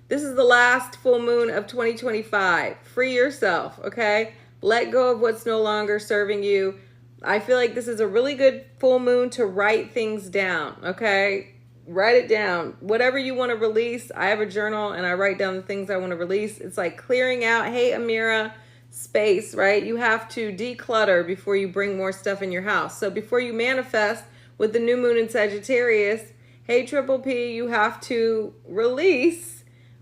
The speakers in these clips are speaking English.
This is the last full moon of 2025. Free yourself, okay? Let go of what's no longer serving you. I feel like this is a really good full moon to write things down, okay? Write it down. Whatever you want to release. I have a journal and I write down the things I want to release. It's like clearing out, hey, Amira, space, right? You have to declutter before you bring more stuff in your house. So before you manifest with the new moon in Sagittarius, hey, Triple P, you have to release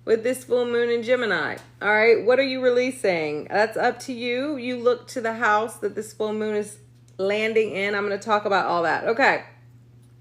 with this full moon in Gemini. All right, what are you releasing? That's up to you. You look to the house that this full moon is landing in. I'm going to talk about all that. Okay,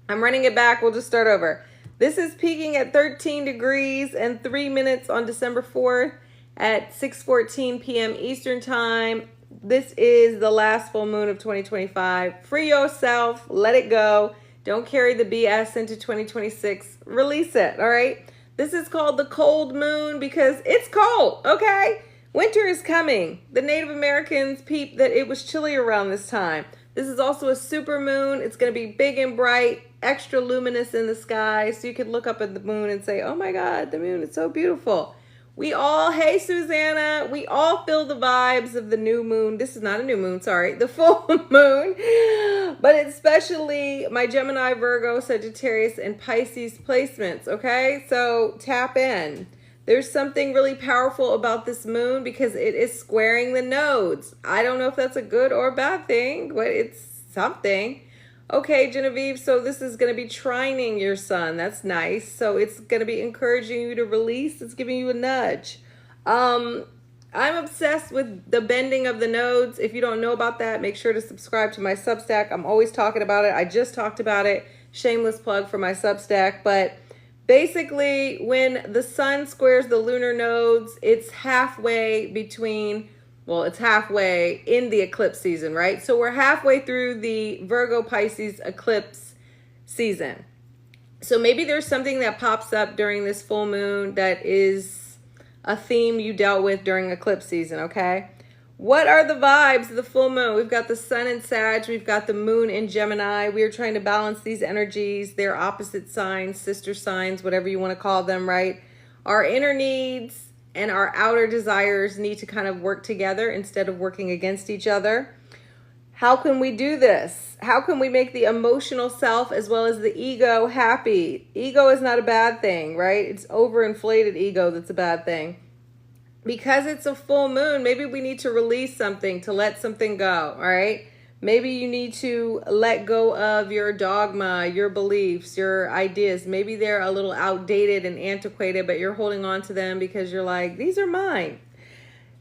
I'm running it back. We'll just start over. This is peaking at 13 degrees and 3 minutes on December 4th at 6:14 p.m. Eastern Time. This is the last full moon of 2025. Free yourself. Let it go. Don't carry the BS into 2026. Release it, all right? This is called the cold moon because it's cold, okay? Winter is coming. The Native Americans peeped that it was chilly around this time. This is also a super moon. It's going to be big and bright, extra luminous in the sky. So you could look up at the moon and say, oh my God, the moon is so beautiful. We all, hey Susanna, we all feel the vibes of the new moon. This is not a new moon, sorry, the full moon. But especially my Gemini, Virgo, Sagittarius, and Pisces placements, okay? So tap in. There's something really powerful about this moon because it is squaring the nodes. I don't know if that's a good or bad thing, but it's something. Okay, Genevieve, so this is going to be trining your sun. That's nice. So it's going to be encouraging you to release. It's giving you a nudge. I'm obsessed with the bending of the nodes. If you don't know about that, make sure to subscribe to my Substack. I'm always talking about it. I just talked about it. Shameless plug for my Substack. But basically, when the sun squares the lunar nodes, it's halfway between... Well, it's halfway in the eclipse season, right? So we're halfway through the Virgo Pisces eclipse season. So maybe there's something that pops up during this full moon that is a theme you dealt with during eclipse season, okay? What are the vibes of the full moon? We've got the sun in Sag. We've got the moon in Gemini. We are trying to balance these energies. They're opposite signs, sister signs, whatever you want to call them, right? Our inner needs and our outer desires need to kind of work together instead of working against each other. How can we do this? How can we make the emotional self as well as the ego happy? Ego is not a bad thing, right? It's overinflated ego that's a bad thing. Because it's a full moon, maybe we need to release something, to let something go, all right? Maybe you need to let go of your dogma, your beliefs, your ideas. Maybe they're a little outdated and antiquated, but you're holding on to them because you're like, these are mine.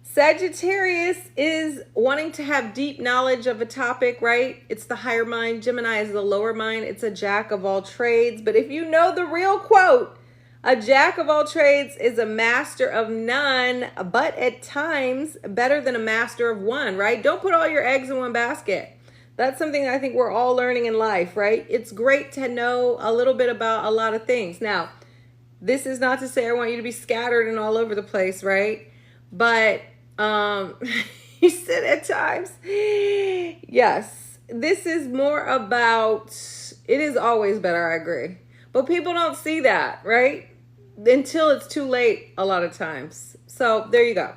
Sagittarius is wanting to have deep knowledge of a topic, right? It's the higher mind. Gemini is the lower mind. It's a jack of all trades. But if you know the real quote, a jack of all trades is a master of none, but at times better than a master of one, right? Don't put all your eggs in one basket. That's something I think we're all learning in life, right? It's great to know a little bit about a lot of things. Now, this is not to say I want you to be scattered and all over the place, right? But you said at times, yes, this is more about, it is always better, I agree. But people don't see that, right? Until it's too late a lot of times. So there you go.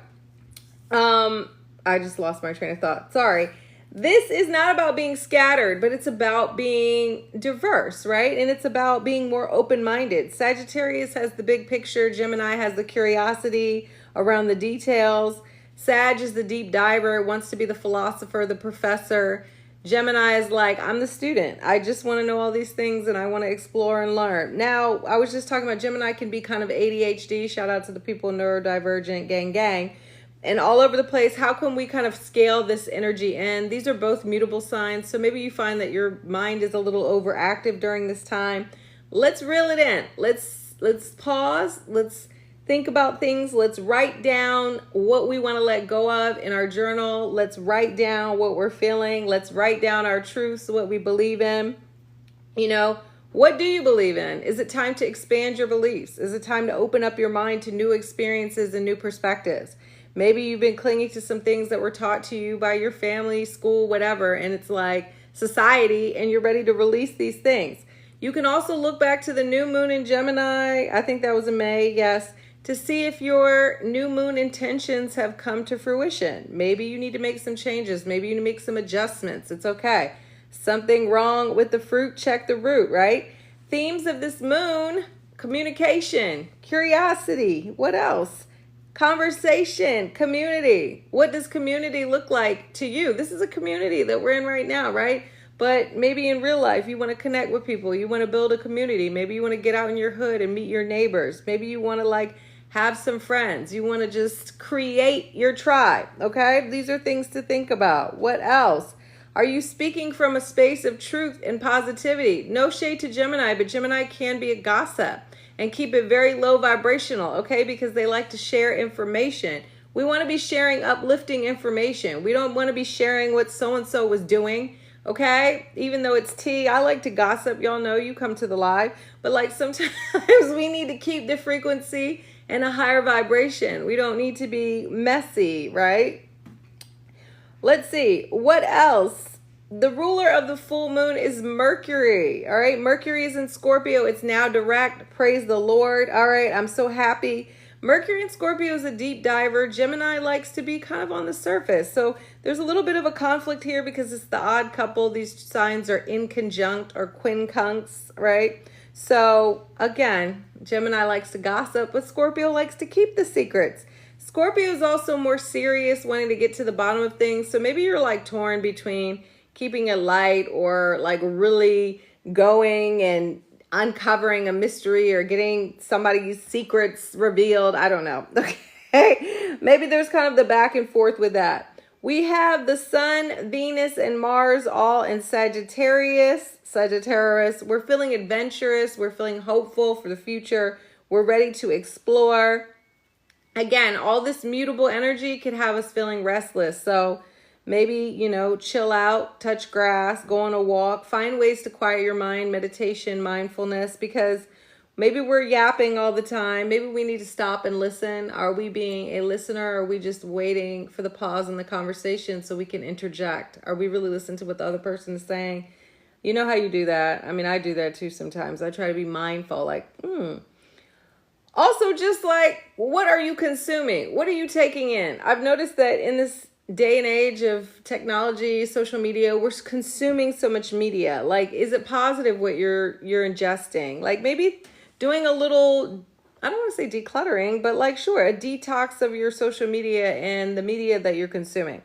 I just lost my train of thought. Sorry. This is not about being scattered, but it's about being diverse, right? And it's about being more open-minded. Sagittarius has the big picture. Gemini has the curiosity around the details. Sag is the deep diver, wants to be the philosopher, the professor. Gemini is like, I'm the student. I just want to know all these things and I want to explore and learn. Now, I was just talking about Gemini can be kind of ADHD. Shout out to the people neurodivergent, gang, gang. And all over the place. How can we kind of scale this energy in? These are both mutable signs. So maybe you find that your mind is a little overactive during this time. Let's reel it in. Let's pause. Let's think about things. Let's write down what we want to let go of in our journal. Let's write down what we're feeling. Let's write down our truths, what we believe in. You know, what do you believe in? Is it time to expand your beliefs? Is it time to open up your mind to new experiences and new perspectives? Maybe you've been clinging to some things that were taught to you by your family, school, whatever, and it's like society, and you're ready to release these things. You can also look back to the new moon in Gemini. I think that was in May, yes. to see if your new moon intentions have come to fruition. Maybe you need to make some changes. Maybe you need to make some adjustments. It's okay. Something wrong with the fruit, check the root, right? Themes of this moon: communication, curiosity. What else? Conversation, community. What does community look like to you? This is a community that we're in right now, right? But maybe in real life, you want to connect with people. You want to build a community. Maybe you want to get out in your hood and meet your neighbors. Maybe you want to have some friends. You want to just create your tribe, okay? These are things to think about. What else? Are you speaking from a space of truth and positivity? No shade to Gemini, but Gemini can be a gossip and keep it very low vibrational, okay? Because they like to share information. We want to be sharing uplifting information. We don't want to be sharing what so-and-so was doing, okay? Even though it's tea, I like to gossip. Y'all know, you come to the live. But sometimes we need to keep the frequency in a higher vibration. We don't need to be messy, right? Let's see. What else? The ruler of the full moon is Mercury. All right. Mercury is in Scorpio. It's now direct. Praise the Lord. All right. I'm so happy. Mercury in Scorpio is a deep diver. Gemini likes to be kind of on the surface. So there's a little bit of a conflict here because it's the odd couple. These signs are in conjunct or quincunx, right? So again, Gemini likes to gossip, but Scorpio likes to keep the secrets. Scorpio is also more serious, wanting to get to the bottom of things. So maybe you're torn between keeping it light or really going and uncovering a mystery or getting somebody's secrets revealed. I don't know. Okay. Maybe there's kind of the back and forth with that. We have the Sun, Venus, and Mars all in Sagittarius. We're feeling adventurous. We're feeling hopeful for the future. We're ready to explore. Again, all this mutable energy could have us feeling restless. So maybe, chill out, touch grass, go on a walk, find ways to quiet your mind, meditation, mindfulness, because maybe we're yapping all the time. Maybe we need to stop and listen. Are we being a listener? Or are we just waiting for the pause in the conversation so we can interject? Are we really listening to what the other person is saying? You know how you do that. I mean, I do that too sometimes. I try to be mindful, Also, just what are you consuming? What are you taking in? I've noticed that in this day and age of technology, social media, we're consuming so much media. Is it positive what you're ingesting? Maybe doing a little, I don't want to say decluttering, but sure, a detox of your social media and the media that you're consuming.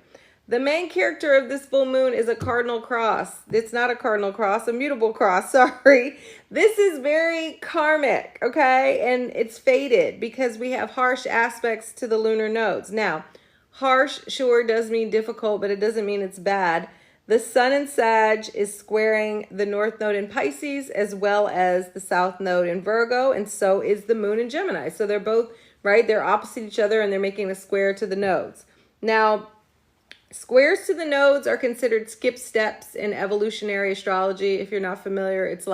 The main character of this full moon is a cardinal cross. It's not a cardinal cross, a mutable cross, sorry. This is very karmic, okay? And it's fated because we have harsh aspects to the lunar nodes. Now, harsh, sure, does mean difficult, but it doesn't mean it's bad. The Sun in Sag is squaring the North Node in Pisces as well as the South Node in Virgo, and so is the Moon in Gemini. So they're both, right? They're opposite each other and they're making a square to the nodes. Now, squares to the nodes are considered skip steps in evolutionary astrology. If you're not familiar, it's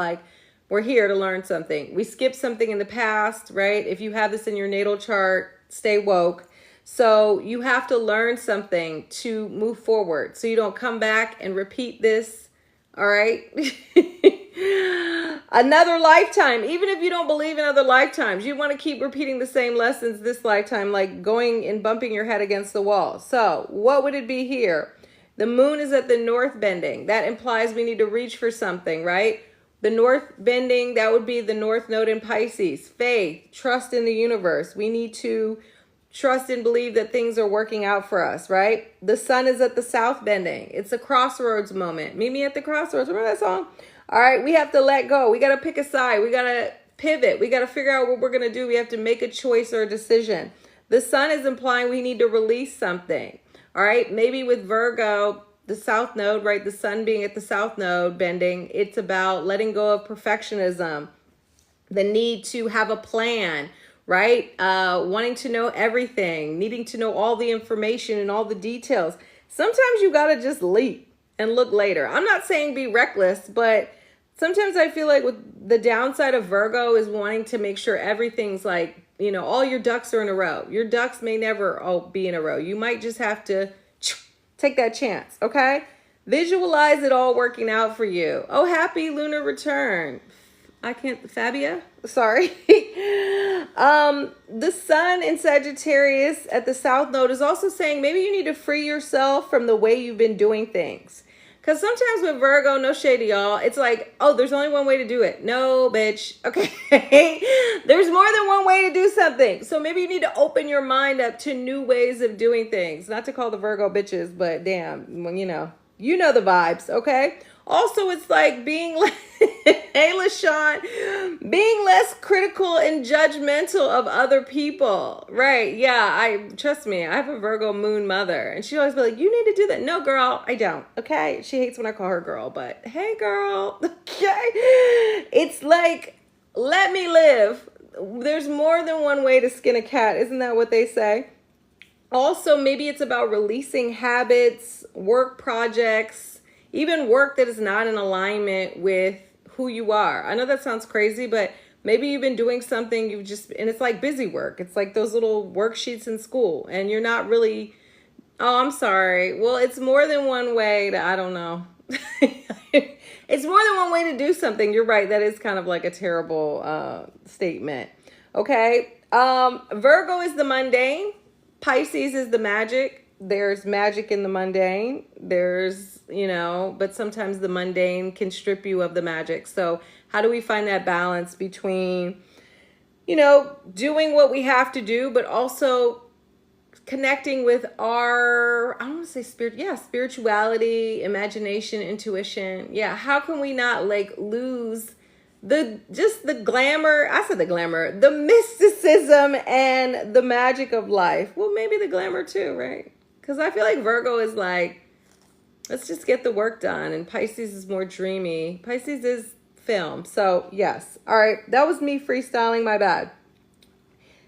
we're here to learn something. We skip something in the past, right? If you have this in your natal chart, stay woke. So you have to learn something to move forward. So you don't come back and repeat this, all right? Another lifetime. Even if you don't believe in other lifetimes, you want to keep repeating the same lessons this lifetime, going and bumping your head against the wall. So what would it be here? The moon is at the north bending. That implies we need to reach for something, right? The north bending, that would be the North Node in Pisces. Faith, trust in the universe. We need to trust and believe that things are working out for us, right? The Sun is at the south bending. It's a crossroads moment. Meet me at the crossroads. Remember that song? All right, we have to let go. We got to pick a side. We got to pivot. We got to figure out what we're going to do. We have to make a choice or a decision. The Sun is implying we need to release something. All right, maybe with Virgo, the South Node, right? The Sun being at the South Node bending, it's about letting go of perfectionism, the need to have a plan, right? Wanting to know everything, needing to know all the information and all the details. Sometimes you got to just leap and look later. I'm not saying be reckless, but sometimes I feel like with the downside of Virgo is wanting to make sure everything's all your ducks are in a row. Your ducks may never all be in a row. You might just have to take that chance, okay? Visualize it all working out for you. Oh, happy lunar return. Fabia? Sorry. The sun in Sagittarius at the South Node is also saying maybe you need to free yourself from the way you've been doing things. Because sometimes with Virgo, no shade to y'all, it's like, oh, there's only one way to do it. No, bitch. Okay. There's more than one way to do something. So maybe you need to open your mind up to new ways of doing things. Not to call the Virgo bitches, but damn, you know the vibes, okay? Also, it's like being like, hey, LaShawn, being less critical and judgmental of other people. Right. Yeah. Trust me, I have a Virgo moon mother and she always be like, you need to do that. No, girl, I don't. Okay. She hates when I call her girl, but hey, girl. Okay. It's like, let me live. There's more than one way to skin a cat. Isn't that what they say? Also, maybe it's about releasing habits, work projects, even work that is not in alignment with who you are. I know that sounds crazy, but maybe you've been doing something and it's like busy work. It's like those little worksheets in school and you're not really, oh, I'm sorry. Well, it's more than one way to, I don't know. It's more than one way to do something. You're right. That is kind of like a terrible statement. Okay. Virgo is the mundane. Pisces is the magic. There's magic in the mundane. There's, but sometimes the mundane can strip you of the magic. So how do we find that balance between, doing what we have to do, but also connecting with our, I don't want to say spirituality, imagination, intuition. Yeah. How can we not lose the glamour, the mysticism and the magic of life? Well, maybe the glamour too, right? Because I feel like Virgo is like, let's just get the work done. And Pisces is more dreamy. Pisces is film. So yes. All right. That was me freestyling. My bad.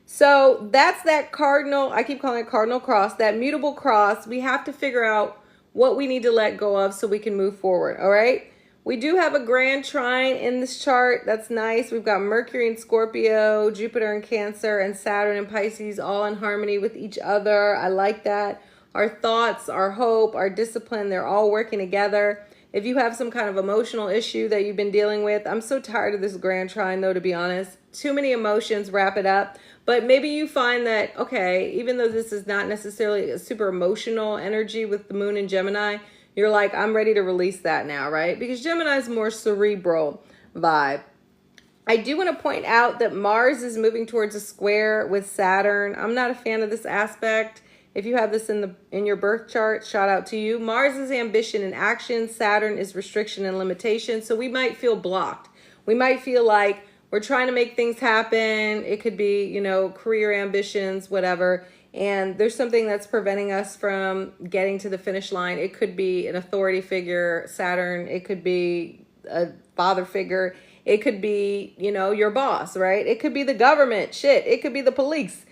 So that's that cardinal. I keep calling it cardinal cross, that mutable cross. We have to figure out what we need to let go of so we can move forward. All right. We do have a grand trine in this chart. That's nice. We've got Mercury in Scorpio, Jupiter in Cancer, and Saturn in Pisces all in harmony with each other. I like that. Our thoughts, our hope, our discipline, they're all working together. If you have some kind of emotional issue that you've been dealing with, I'm so tired of this grand trine though, to be honest. Too many emotions, wrap it up. But maybe you find that, okay, even though this is not necessarily a super emotional energy with the moon in Gemini, you're like, I'm ready to release that now, right? Because Gemini is more cerebral vibe. I do want to point out that Mars is moving towards a square with Saturn. I'm not a fan of this aspect. If you have this in your birth chart, shout out to you. Mars is ambition and action. Saturn is restriction and limitation. So we might feel blocked. We might feel like we're trying to make things happen. It could be, career ambitions, whatever. And there's something that's preventing us from getting to the finish line. It could be an authority figure, Saturn. It could be a father figure. It could be, your boss, right? It could be the government. Shit. It could be the police.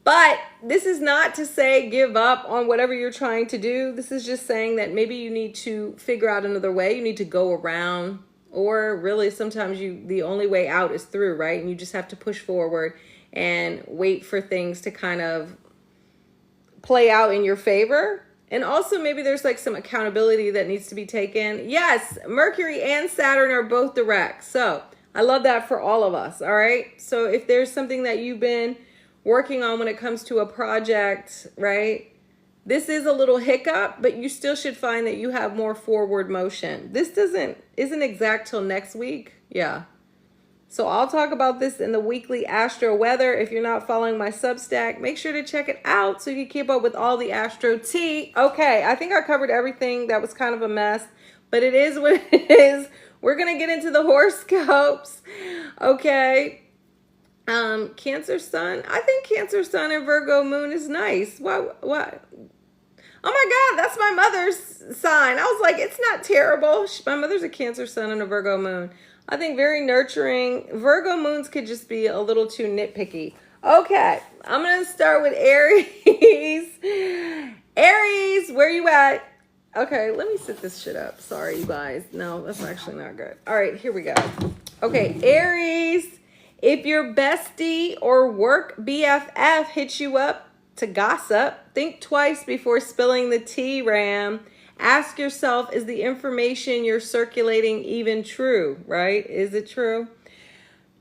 But this is not to say give up on whatever you're trying to do. This is just saying that maybe you need to figure out another way. You need to go around, or really sometimes the only way out is through, right? And you just have to push forward and wait for things to kind of play out in your favor. And also maybe there's like some accountability that needs to be taken. Yes, Mercury and Saturn are both direct. So I love that for all of us. All right. So if there's something that you've been working on when it comes to a project, right? This is a little hiccup, but you still should find that you have more forward motion. This isn't exact till next week. Yeah. So I'll talk about this in the weekly astro weather. If you're not following my Substack, make sure to check it out so you can keep up with all the astro tea. Okay, I think I covered everything. That was kind of a mess, but it is what it is. We're going to get into the horoscopes. Okay. Cancer sun. I think Cancer sun and Virgo moon is nice. What? Oh my God, that's my mother's sign. I was like, it's not terrible. My mother's a Cancer sun and a Virgo moon. I think very nurturing. Virgo moons could just be a little too nitpicky. Okay, I'm going to start with Aries. Aries, where you at? Okay, let me sit this shit up. Sorry, you guys. No, that's actually not good. All right, here we go. Okay, Aries, if your bestie or work BFF hits you up to gossip, think twice before spilling the tea, Ram. Ask yourself, is the information you're circulating even true, right? Is it true?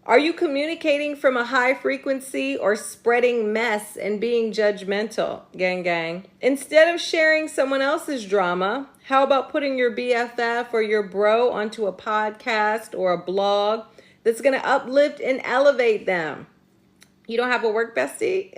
Are you communicating from a high frequency or spreading mess and being judgmental, gang gang? Instead of sharing someone else's drama, how about putting your BFF or your bro onto a podcast or a blog that's going to uplift and elevate them? You don't have a work bestie?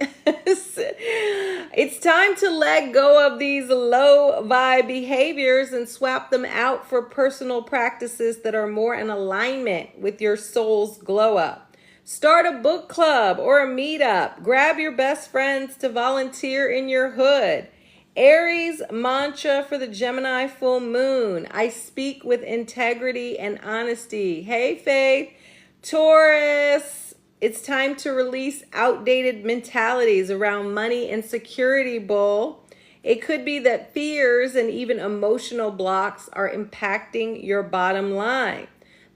It's time to let go of these low vibe behaviors and swap them out for personal practices that are more in alignment with your soul's glow up. Start a book club or a meetup. Grab your best friends to volunteer in your hood. Aries mantra for the Gemini full moon. I speak with integrity and honesty. Hey, Faith. Taurus. It's time to release outdated mentalities around money and security, bull. It could be that fears and even emotional blocks are impacting your bottom line.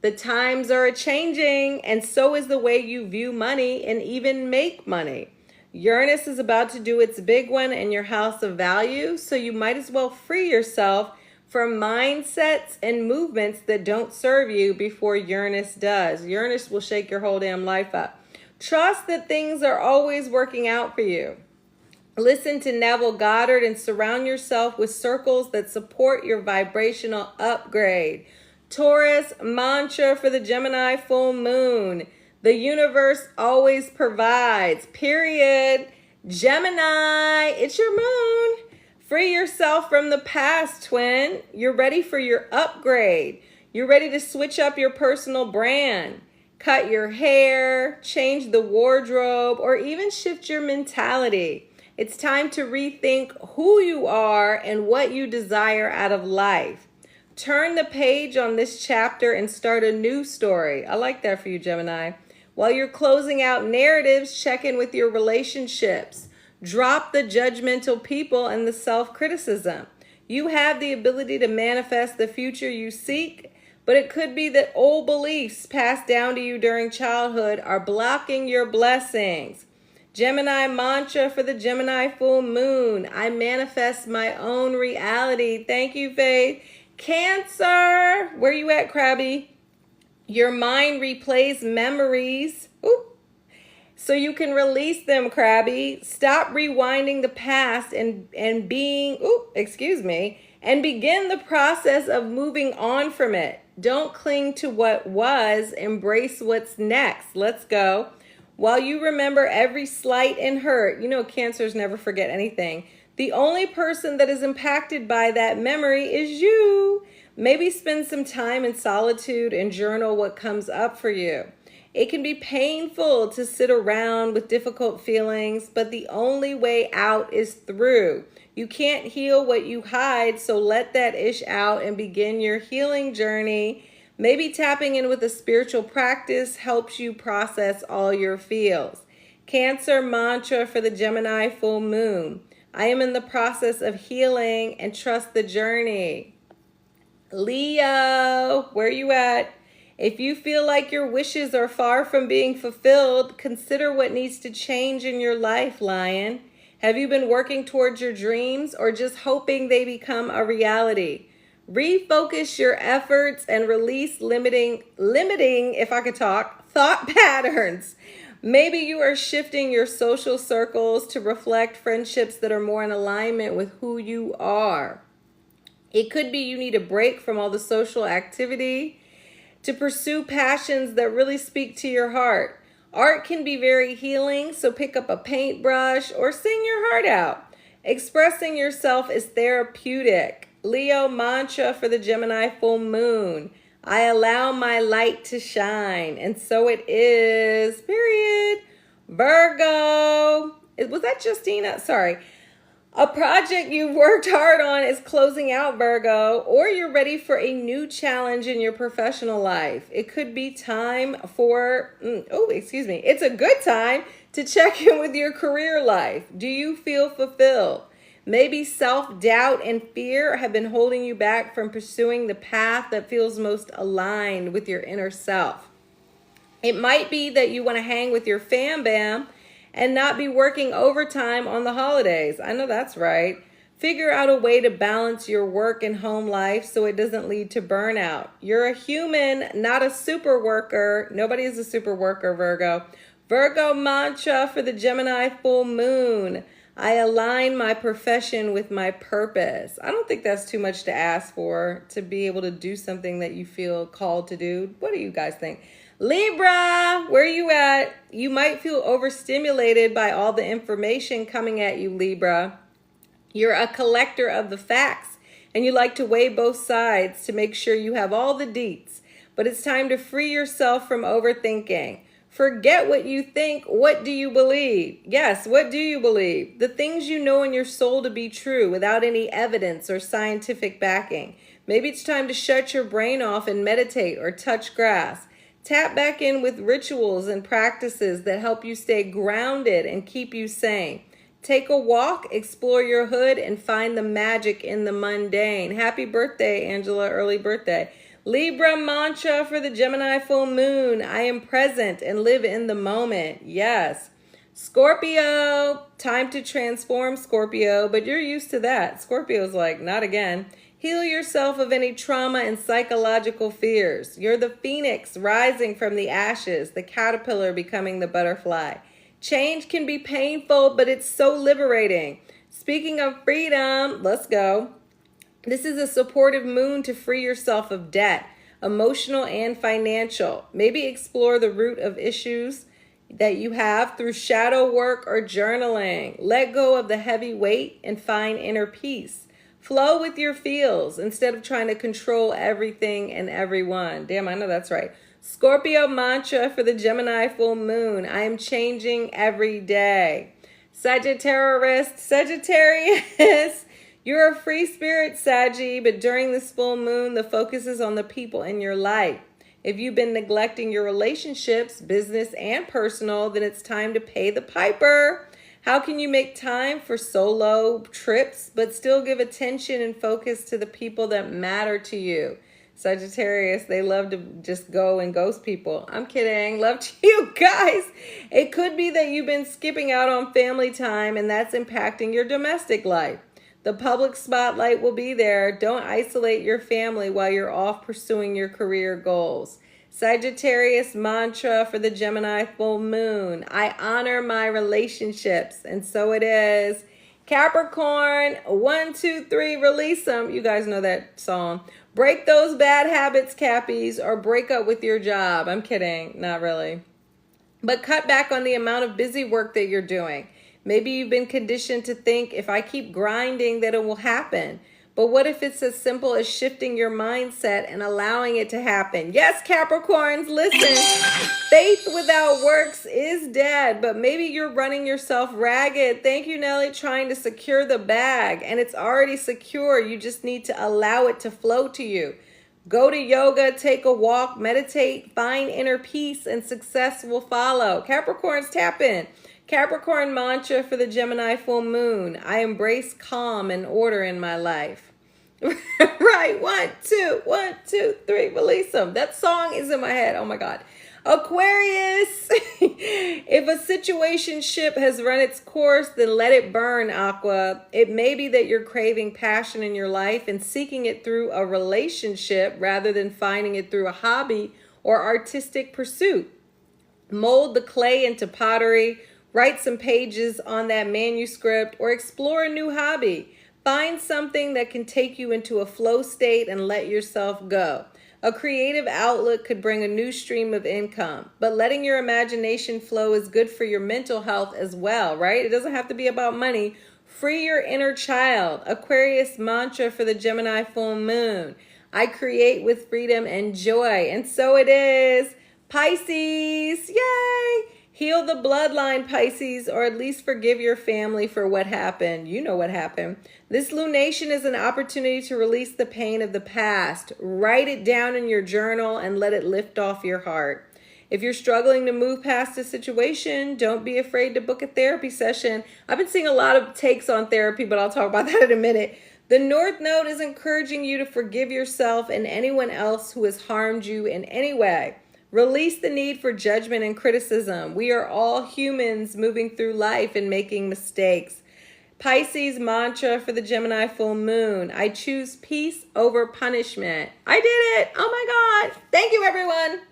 The times are changing, and so is the way you view money and even make money. Uranus is about to do its big one in your house of value, so you might as well free yourself from mindsets and movements that don't serve you before Uranus does. Uranus will shake your whole damn life up. Trust that things are always working out for you. Listen to Neville Goddard and surround yourself with circles that support your vibrational upgrade. Taurus mantra for the Gemini full moon. The universe always provides, period. Gemini, it's your moon. Free yourself from the past, twin. You're ready for your upgrade. You're ready to switch up your personal brand. Cut your hair, change the wardrobe, or even shift your mentality. It's time to rethink who you are and what you desire out of life. Turn the page on this chapter and start a new story. I like that for you, Gemini. While you're closing out narratives, check in with your relationships. Drop the judgmental people and the self-criticism. You have the ability to manifest the future you seek, but it could be that old beliefs passed down to you during childhood are blocking your blessings. Gemini mantra for the Gemini full moon. I manifest my own reality. Thank you, Faith. Cancer. Where you at, Krabby? Your mind replays memories. Ooh. So you can release them, Krabby. Stop rewinding the past and begin the process of moving on from it. Don't cling to what was, embrace what's next. Let's go. While you remember every slight and hurt, you know Cancers never forget anything. The only person that is impacted by that memory is you. Maybe spend some time in solitude and journal what comes up for you. It can be painful to sit around with difficult feelings, but the only way out is through. You can't heal what you hide, so let that ish out and begin your healing journey. Maybe tapping in with a spiritual practice helps you process all your feels. Cancer mantra for the Gemini full moon. I am in the process of healing and trust the journey. Leo, where you at? If you feel like your wishes are far from being fulfilled, consider what needs to change in your life, Lion. Have you been working towards your dreams or just hoping they become a reality? Refocus your efforts and release limiting, if I could talk, thought patterns. Maybe you are shifting your social circles to reflect friendships that are more in alignment with who you are. It could be you need a break from all the social activity to pursue passions that really speak to your heart. Art can be very healing, so pick up a paintbrush or sing your heart out. Expressing yourself is therapeutic. Leo mantra for the Gemini full moon. I allow my light to shine, and so it is, period. Virgo. Was that Justina? Sorry. A project you've worked hard on is closing out, Virgo, or you're ready for a new challenge in your professional life. It could be time for, it's a good time to check in with your career life. Do you feel fulfilled? Maybe self-doubt and fear have been holding you back from pursuing the path that feels most aligned with your inner self. It might be that you want to hang with your fam bam and not be working overtime on the holidays. I know that's right. Figure out a way to balance your work and home life so it doesn't lead to burnout. You're a human, not a super worker. Nobody is a super worker, Virgo. Virgo mantra for the Gemini full moon. I align my profession with my purpose. I don't think that's too much to ask for, to be able to do something that you feel called to do. What do you guys think? Libra, where are you at? You might feel overstimulated by all the information coming at you, Libra. You're a collector of the facts, and you like to weigh both sides to make sure you have all the deets. But it's time to free yourself from overthinking. Forget what you think. What do you believe? Yes, what do you believe? The things you know in your soul to be true without any evidence or scientific backing. Maybe it's time to shut your brain off and meditate or touch grass. Tap back in with rituals and practices that help you stay grounded and keep you sane. Take a walk, explore your hood, and find the magic in the mundane. Happy birthday, Angela. Early birthday. Libra mantra for the Gemini full moon. I am present and live in the moment. Yes. Scorpio. Time to transform, Scorpio, but you're used to that. Scorpio's like, not again. Heal yourself of any trauma and psychological fears. You're the phoenix rising from the ashes, the caterpillar becoming the butterfly. Change can be painful, but it's so liberating. Speaking of freedom, let's go. This is a supportive moon to free yourself of debt, emotional and financial. Maybe explore the root of issues that you have through shadow work or journaling. Let go of the heavy weight and find inner peace. Flow with your feels instead of trying to control everything and everyone. Damn, I know that's right. Scorpio mantra for the Gemini full moon. I am changing every day. Sagittarius. You're a free spirit, Saggy, but during this full moon, the focus is on the people in your life. If you've been neglecting your relationships, business and personal, then it's time to pay the piper. How can you make time for solo trips, but still give attention and focus to the people that matter to you? Sagittarius, they love to just go and ghost people. I'm kidding. Love to you guys. It could be that you've been skipping out on family time and that's impacting your domestic life. The public spotlight will be there. Don't isolate your family while you're off pursuing your career goals. Sagittarius mantra for the Gemini full moon. I honor my relationships, and so it is. Capricorn, 1, 2, 3, release them. You guys know that song. Break those bad habits, Cappies, or break up with your job. I'm kidding. Not really. But cut back on the amount of busy work that you're doing. Maybe you've been conditioned to think if I keep grinding that it will happen. But what if it's as simple as shifting your mindset and allowing it to happen? Yes, Capricorns, listen. Faith without works is dead, but maybe you're running yourself ragged. Thank you, Nelly, trying to secure the bag, and it's already secure. You just need to allow it to flow to you. Go to yoga, take a walk, meditate, find inner peace, and success will follow. Capricorns, tap in. Capricorn mantra for the Gemini full moon. I embrace calm and order in my life. Right. 1, 2, 3. Release them. That song is in my head. Oh my God. Aquarius. If a situationship has run its course, then let it burn, Aqua. It may be that you're craving passion in your life and seeking it through a relationship rather than finding it through a hobby or artistic pursuit. Mold the clay into pottery. Write some pages on that manuscript or explore a new hobby. Find something that can take you into a flow state and let yourself go. A creative outlet could bring a new stream of income, but letting your imagination flow is good for your mental health as well, right? It doesn't have to be about money. Free your inner child. Aquarius mantra for the Gemini full moon. I create with freedom and joy, and so it is. Pisces, yay! Heal the bloodline, Pisces, or at least forgive your family for what happened. You know what happened. This lunation is an opportunity to release the pain of the past. Write it down in your journal and let it lift off your heart. If you're struggling to move past a situation, don't be afraid to book a therapy session. I've been seeing a lot of takes on therapy, but I'll talk about that in a minute. The North Node is encouraging you to forgive yourself and anyone else who has harmed you in any way. Release the need for judgment and criticism. We are all humans moving through life and making mistakes. Pisces mantra for the Gemini full moon. I choose peace over punishment. I did it. Oh my God. Thank you, everyone.